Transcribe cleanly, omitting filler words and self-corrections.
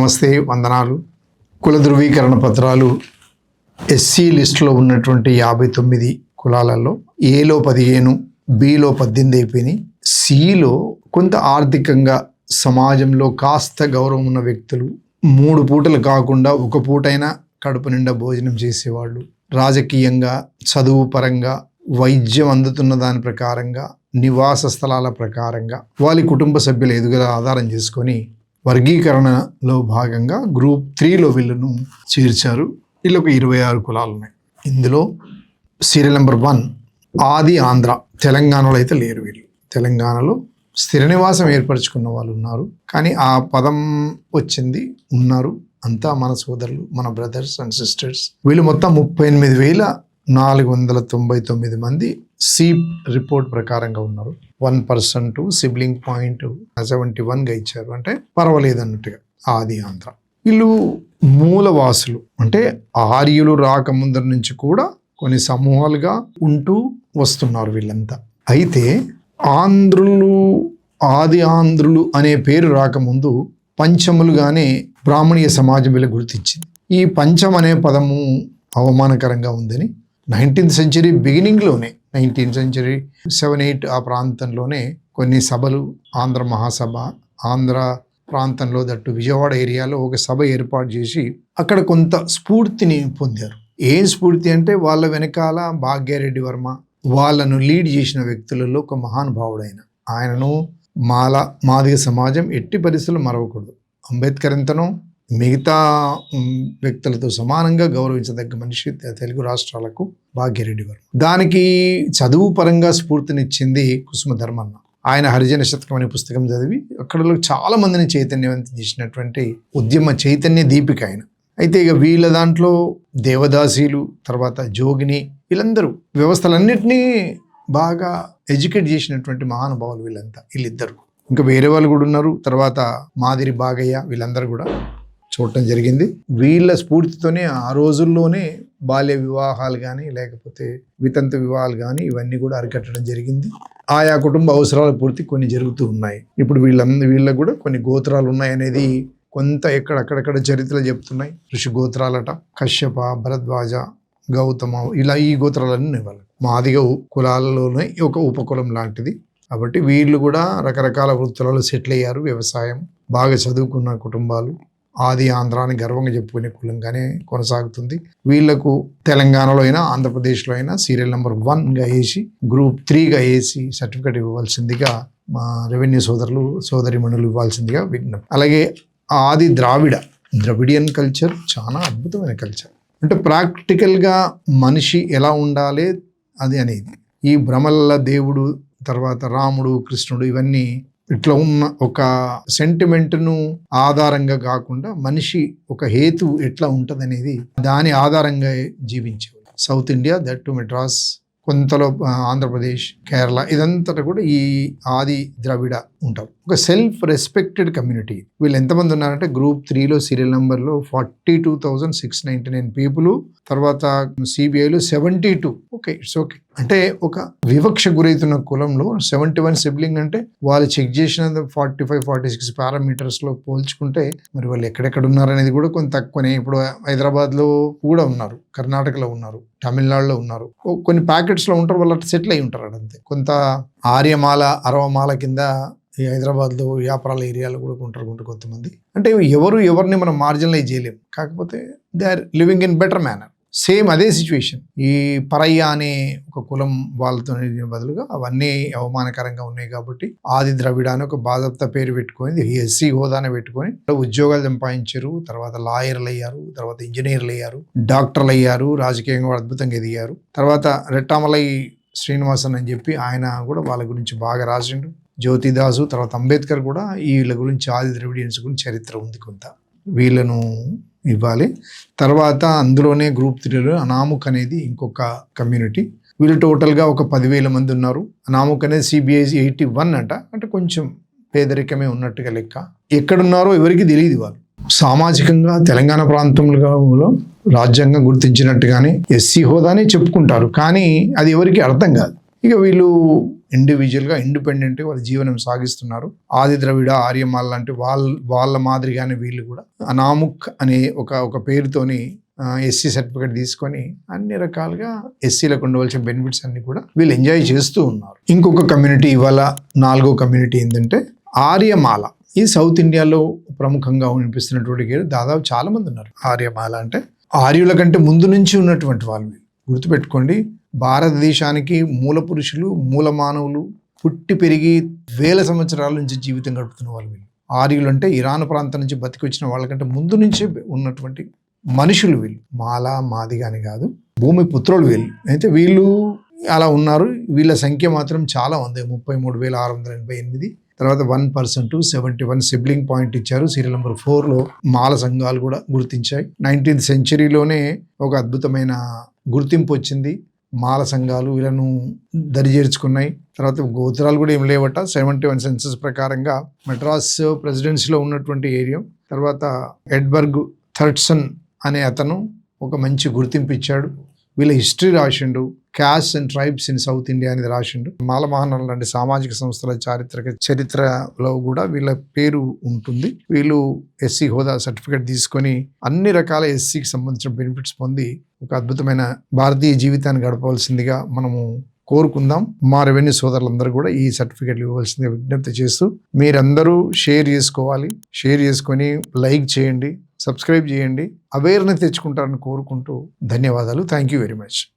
నమస్తే, వందనాలు. కుల ధృవీకరణ పత్రాలు ఎస్సీ లిస్టులో ఉన్నటువంటి 59 కులాలలో ఏలో 15, బిలో 18 అయిపోయినాయి. సిలో కొంత ఆర్థికంగా సమాజంలో కాస్త గౌరవం ఉన్న వ్యక్తులు 3 పూటలు కాకుండా ఒక పూటైనా కడుపు నిండా భోజనం చేసేవాళ్ళు, రాజకీయంగా, చదువు పరంగా, వైద్యం అందుతున్న దాని ప్రకారంగా, నివాస స్థలాల ప్రకారంగా వాళ్ళ కుటుంబ సభ్యుల ఎదుగుదల ఆధారం చేసుకొని వర్గీకరణలో భాగంగా గ్రూప్ 3లో వీళ్ళను చేర్చారు. వీళ్ళకు 26 కులాలు ఉన్నాయి. ఇందులో సీరియల్ నెంబర్ 1 ఆది ఆంధ్ర. తెలంగాణలో అయితే లేరు వీళ్ళు. తెలంగాణలో స్థిర నివాసం ఏర్పరచుకున్న వాళ్ళు ఉన్నారు, కానీ ఆ పదం వచ్చింది ఉన్నారు. అంతా మన సోదరులు, మన బ్రదర్స్ అండ్ సిస్టర్స్. వీళ్ళు మొత్తం 38,499 మంది సీప్ రిపోర్ట్ ప్రకారంగా ఉన్నారు. 1% సిబ్లింగ్ పాయింట్ 71గా ఇచ్చారు, అంటే పర్వాలేదు అన్నట్టుగా. ఆది ఆంధ్ర వీళ్ళు మూలవాసులు, అంటే ఆర్యులు రాకముందర నుంచి కూడా కొన్ని సమూహాలుగా ఉంటూ వస్తున్నారు వీళ్ళంతా. అయితే ఆంధ్రులు, ఆది ఆంధ్రులు అనే పేరు రాకముందు పంచములుగానే బ్రాహ్మణీయ సమాజం వీళ్ళ గుర్తించింది. ఈ పంచం అనే పదము అవమానకరంగా ఉందని 19th century బిగినింగ్లోనే 19th century 7-8 ఆ ప్రాంతంలోనే కొన్ని సభలు, ఆంధ్ర మహాసభ, ఆంధ్ర ప్రాంతంలో దట్టు విజయవాడ ఏరియాలో ఒక సభ ఏర్పాటు చేసి అక్కడ కొంత స్ఫూర్తిని పొందారు. ఏం స్ఫూర్తి అంటే వాళ్ళ వెనకాల భాగ్యారెడ్డి వర్మ వాళ్ళను లీడ్ చేసిన వ్యక్తులలో ఒక మహానుభావుడైన ఆయనను మాదిగ సమాజం ఎట్టి పరిస్థితులు మరవకూడదు. అంబేద్కర్ ఎంతనో మిగతా వ్యక్తులతో సమానంగా గౌరవించదగ్గ మనిషి తెలుగు రాష్ట్రాలకు భాగ్యరెడ్డి వర్మ. దానికి చదువు పరంగా స్ఫూర్తినిచ్చింది కుసుమ ధర్మన్న. ఆయన హరిజన శతకం అనే పుస్తకం చదివి అక్కడలో చాలా మందిని చైతన్యవంతం చేసినటువంటి ఉద్యమ చైతన్య దీపిక ఆయన. అయితే ఇక వీళ్ళ దాంట్లో దేవదాసీలు, తర్వాత జోగిని, వీళ్ళందరూ వ్యవస్థలన్నిటినీ బాగా ఎడ్యుకేట్ చేసినటువంటి మహానుభావులు వీళ్ళంతా, వీళ్ళిద్దరు. ఇంకా వేరే వాళ్ళు కూడా ఉన్నారు. తర్వాత మాదిరి బాగయ్య, వీళ్ళందరూ కూడా చూడటం జరిగింది. వీళ్ళ స్ఫూర్తితోనే ఆ రోజుల్లోనే బాల్య వివాహాలు కానీ లేకపోతే వితంతు వివాహాలు కానీ ఇవన్నీ కూడా అరికట్టడం జరిగింది. ఆయా కుటుంబ అవసరాల పూర్తి కొన్ని జరుగుతూ ఉన్నాయి. ఇప్పుడు వీళ్ళకు కూడా కొన్ని గోత్రాలు ఉన్నాయనేది కొంత అక్కడక్కడ చరిత్రలు చెప్తున్నాయి. ఋషి గోత్రాలట, కశ్యప, భరద్వాజ, గౌతమ, ఇలా ఈ గోత్రాలన్నీ వాళ్ళు మాదిగ కులాలలోనే ఒక ఉపకులం లాంటిది. కాబట్టి వీళ్ళు కూడా రకరకాల వృత్తులలో సెటిల్ అయ్యారు. వ్యవసాయం, బాగా చదువుకున్న కుటుంబాలు. ఆది ఆంధ్ర అని గర్వంగా చెప్పుకునే కులంగానే కొనసాగుతుంది. వీళ్లకు తెలంగాణలో అయినా ఆంధ్రప్రదేశ్లో అయినా సీరియల్ నెంబర్ 1గా వేసి గ్రూప్ 3గా వేసి సర్టిఫికేట్ ఇవ్వవలసిందిగా మా రెవెన్యూ సోదరిమణులు ఇవ్వాల్సిందిగా విజ్ఞప్తి. అలాగే ఆది ద్రవిడియన్ కల్చర్ చాలా అద్భుతమైన కల్చర్. అంటే ప్రాక్టికల్గా మనిషి ఎలా ఉండాలి అది అనేది. ఈ భ్రమల దేవుడు, తర్వాత రాముడు, కృష్ణుడు, ఇవన్నీ ఇట్లా ఉన్న ఒక సెంటిమెంట్ను ఆధారంగా కాకుండా మనిషి ఒక హేతు ఎట్లా ఉంటుంది అనేది దాని ఆధారంగా జీవించేవాళ్ళు. South India, that to Madras, కొంతలో ఆంధ్రప్రదేశ్, కేరళ, ఇదంతా కూడా ఈ ఆది ద్రవిడ ఉంటారు. ఒక సెల్ఫ్ రెస్పెక్టెడ్ కమ్యూనిటీ. వీళ్ళు ఎంతమంది ఉన్నారంటే గ్రూప్ 3లో సీరియల్ నెంబర్లో 42,699 పీపుల్, తర్వాత సిబిఐలో 72. Okay, it's okay. అంటే ఒక వివక్ష గురైతున్న కులంలో 71 సిబ్లింగ్ అంటే వాళ్ళు చెక్ చేసిన 45-46 పారామీటర్స్లో పోల్చుకుంటే మరి వాళ్ళు ఎక్కడెక్కడ ఉన్నారనేది కూడా కొంత తక్కువనే. ఇప్పుడు హైదరాబాద్లో కూడా ఉన్నారు, కర్ణాటకలో ఉన్నారు, తమిళనాడులో ఉన్నారు, కొన్ని ప్యాకెట్స్లో ఉంటారు, వాళ్ళు అట్లా సెటిల్ అయి ఉంటారు. అంతే. కొంత ఆర్యమాల, అరవమాల కింద ఈ హైదరాబాద్లో వ్యాపారాల ఏరియాలో కూడా ఉంటారు కొంతమంది. అంటే ఎవరిని మనం మార్జినలైజ్ చేయలేము, కాకపోతే they are living in better manner. Same అదే సిచ్యువేషన్. ఈ పరయ్య అనే ఒక కులం వాళ్ళతో బదులుగా అవన్నీ అవమానకరంగా ఉన్నాయి కాబట్టి ఆది ద్రవిడ అని ఒక బాధ్యత పేరు పెట్టుకొని ఎస్సీ హోదానే పెట్టుకొని ఉద్యోగాలు సంపాదించారు. తర్వాత లాయర్లు అయ్యారు, తర్వాత ఇంజనీర్లు అయ్యారు, డాక్టర్లు అయ్యారు, రాజకీయంగా అద్భుతంగా ఎదిగారు. తర్వాత రెట్టామలై శ్రీనివాసన్ అని చెప్పి ఆయన కూడా వాళ్ళ గురించి బాగా రాసిండు. జ్యోతిదాసు, తర్వాత అంబేద్కర్ కూడా వీళ్ళ గురించి, ఆది ద్రవిడియన్స్ గురించి చరిత్ర ఉంది కొంత. వీళ్ళను ఇవ్వాలి. తర్వాత అందులోనే గ్రూప్ 3లో అనాముక్ అనేది ఇంకొక కమ్యూనిటీ. వీళ్ళు టోటల్గా ఒక 10,000 మంది ఉన్నారు. అనాముక్ అనేది సిబిఐ 81 అంట, అంటే కొంచెం పేదరికమే ఉన్నట్టుగా లెక్క. ఎక్కడున్నారో ఎవరికి తెలియదు. వాళ్ళు సామాజికంగా తెలంగాణ ప్రాంతంలో రాజ్యాంగం గుర్తించినట్టుగానే ఎస్సీ హోదానే చెప్పుకుంటారు, కానీ అది ఎవరికి అర్థం కాదు. ఇక వీళ్ళు ఇండివిజువల్గా ఇండిపెండెంట్గా వాళ్ళ జీవనం సాగిస్తున్నారు. ఆది ద్రవిడ, ఆర్యమాల్ లాంటి వాళ్ళ మాదిరిగానే వీళ్ళు కూడా అనాముక్ అనే ఒక పేరుతోని ఎస్సీ సర్టిఫికేట్ తీసుకొని అన్ని రకాలుగా ఎస్సీలకు ఉండవలసిన బెనిఫిట్స్ అన్ని కూడా వీళ్ళు ఎంజాయ్ చేస్తూ ఉన్నారు. ఇంకొక కమ్యూనిటీ, ఇవాళ 4వ కమ్యూనిటీ ఏంటంటే ఆర్యమాల. ఈ సౌత్ ఇండియాలో ప్రముఖంగా వినిపిస్తున్నటువంటి పేరు. దాదాపు చాలా మంది ఉన్నారు. ఆర్యమాల అంటే ఆర్యుల కంటే ముందు నుంచి ఉన్నటువంటి వాళ్ళు. గుర్తుపెట్టుకోండి, భారతదేశానికి మూల పురుషులు, మూల మానవులు, పుట్టి పెరిగి వేల సంవత్సరాల నుంచి జీవితం గడుపుతున్న వాళ్ళు వీళ్ళు. ఆర్యులు అంటే ఇరాన్ ప్రాంతం నుంచి బతికొచ్చిన వాళ్ళకంటే ముందు నుంచే ఉన్నటువంటి మనుషులు వీళ్ళు. మాల, మాదిగా అని కాదు, భూమి పుత్రులు వీళ్ళు. అయితే వీళ్ళు అలా ఉన్నారు. వీళ్ళ సంఖ్య మాత్రం చాలా ఉంది, 33,688. తర్వాత 1% to 71 సిబ్లింగ్ పాయింట్ ఇచ్చారు. సీరియల్ నెంబర్ 4లో మాల సంఘాలు కూడా గుర్తించాయి. 19th సెంచరీలోనే ఒక అద్భుతమైన గుర్తింపు వచ్చింది. మాల సంఘాలు వీళ్ళను దరిచేర్చుకున్నాయి. తర్వాత గోత్రాలు కూడా ఏం లేవట. 71 సెన్సస్ ప్రకారంగా మెడ్రాస్ ప్రెసిడెన్సీలో ఉన్నటువంటి ఏరియా. తర్వాత ఎడ్బర్గ్ థర్ట్సన్ అనే అతను ఒక మంచి గుర్తింపు ఇచ్చాడు. వీళ్ళ హిస్టరీ రాసిండు. Caste and tribes in south India అనేది రాసిండు. మాల మహానాడు లాంటి సామాజిక సంస్థల చరిత్రలో కూడా వీళ్ళ పేరు ఉంటుంది. వీళ్ళు ఎస్సీ హోదా సర్టిఫికేట్ తీసుకొని అన్ని రకాల ఎస్సీకి సంబంధించిన బెనిఫిట్స్ పొంది ఒక అద్భుతమైన భారతీయ జీవితాన్ని గడపవలసిందిగా మనము కోరుకుందాం. మా రెవెన్యూ సోదరులందరూ కూడా ఈ సర్టిఫికేట్లు ఇవ్వవలసిందిగా విజ్ఞప్తి చేస్తూ, మీరందరూ షేర్ చేసుకోవాలి. షేర్ చేసుకొని లైక్ చేయండి, సబ్స్క్రైబ్ చేయండి, అవేర్నెస్ తెచ్చుకుంటారని కోరుకుంటూ ధన్యవాదాలు. Thank you very much.